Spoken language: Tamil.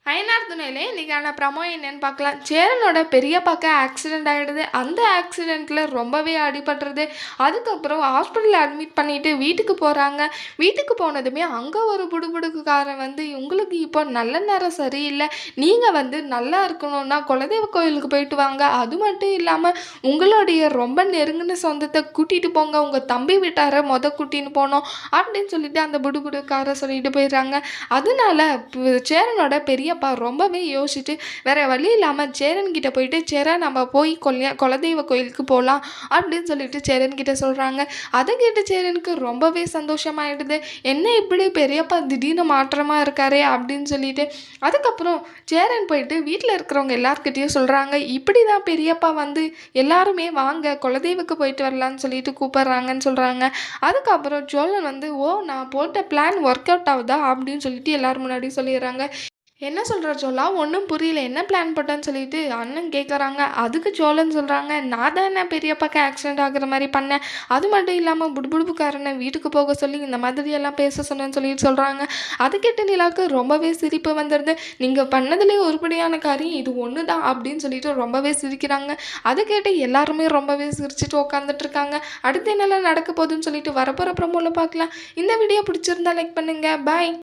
ஐநார்துணையிலே இன்றைக்கான ப்ரமோ என்னன்னு பார்க்கலாம். சேரனோட பெரியப்பாக்கு ஆக்சிடென்ட் ஆகிடுது. அந்த ஆக்சிடெண்ட்டில் ரொம்பவே அடிபட்டுருது. அதுக்கப்புறம் ஹாஸ்பிட்டலில் அட்மிட் பண்ணிவிட்டு வீட்டுக்கு போகிறாங்க. வீட்டுக்கு போனதுமே அங்கே ஒரு புடுபுடுக்குக்காரன் வந்து, உங்களுக்கு இப்போ நல்ல நேரம் சரியில்லை, நீங்கள் வந்து நல்லா இருக்கணும்னா குலதெய்வ கோயிலுக்கு போயிட்டு வாங்க, அது மட்டும் இல்லாமல் உங்களுடைய ரொம்ப நெருங்கின சொந்தத்தை கூட்டிகிட்டு போங்க, உங்கள் தம்பி வீட்டாரை கூட்டின்னு போனோம் அப்படின்னு சொல்லிட்டு அந்த புடுபுடுக்காரர் சொல்லிட்டு போயிடுறாங்க. அதனால சேரனோட பெரியப்பா ரொம்பவே யோசிச்சுட்டு வேற வழி இல்லாமல் சேரன்கிட்ட போயிட்டு, சேரன் நம்ம போய் குலதெய்வ கோயிலுக்கு போகலாம் அப்படின்னு சொல்லிட்டு சேரன்கிட்ட சொல்கிறாங்க. அதை கேட்டு சேரனுக்கு ரொம்பவே சந்தோஷமாயிடுது. என்ன இப்படி பெரியப்பா திடீர்னு மாற்றமாக இருக்காரே அப்படின்னு சொல்லிட்டு. அதுக்கப்புறம் சேரன் போயிட்டு வீட்டில் இருக்கிறவங்க எல்லாருக்கிட்டையும் சொல்கிறாங்க, இப்படி தான் பெரியப்பா வந்து எல்லாருமே வாங்க குலதெய்வக்கு போயிட்டு வரலான்னு சொல்லிட்டு கூப்பிட்றாங்கன்னு சொல்கிறாங்க. அதுக்கப்புறம் சோழன் வந்து, ஓ நான் போட்ட பிளான் ஒர்க் அவுட் ஆகுதா அப்படின்னு சொல்லிட்டு எல்லாரும் முன்னாடி சொல்லிடுறாங்க. என்ன சொல்கிற சோழா, ஒன்றும் புரியல, என்ன பிளான் போட்டேன்னு சொல்லிட்டு அண்ணன் கேட்குறாங்க. அதுக்கு சோழன் சொல்கிறாங்க, நான் தான் என்ன பெரியப்பாக்கு ஆக்சிடென்ட் ஆகுற மாதிரி பண்ணேன், அது மட்டும் இல்லாமல் புடுபுடுப்புக்காரனை வீட்டுக்கு போக சொல்லி இந்த மாதிரியெல்லாம் பேச சொன்னேன்னு சொல்லிட்டு சொல்கிறாங்க. அது கேட்டு நிலாவுக்கு ரொம்பவே சிரிப்பு வந்துடுது. நீங்கள் பண்ணதுலேயே உருப்படியான காரியம் இது ஒன்று தான் அப்படின்னு சொல்லிட்டு ரொம்பவே சிரிக்கிறாங்க. அதை கேட்டு எல்லாருமே ரொம்பவே சிரிச்சுட்டு உட்காந்துட்டு இருக்காங்க. அடுத்து என்னெல்லாம் நடக்க போகுதுன்னு சொல்லிட்டு வரப்போகிற ப்ரோமோவில் பார்க்கலாம். இந்த வீடியோ பிடிச்சிருந்தா லைக் பண்ணுங்கள். பாய்.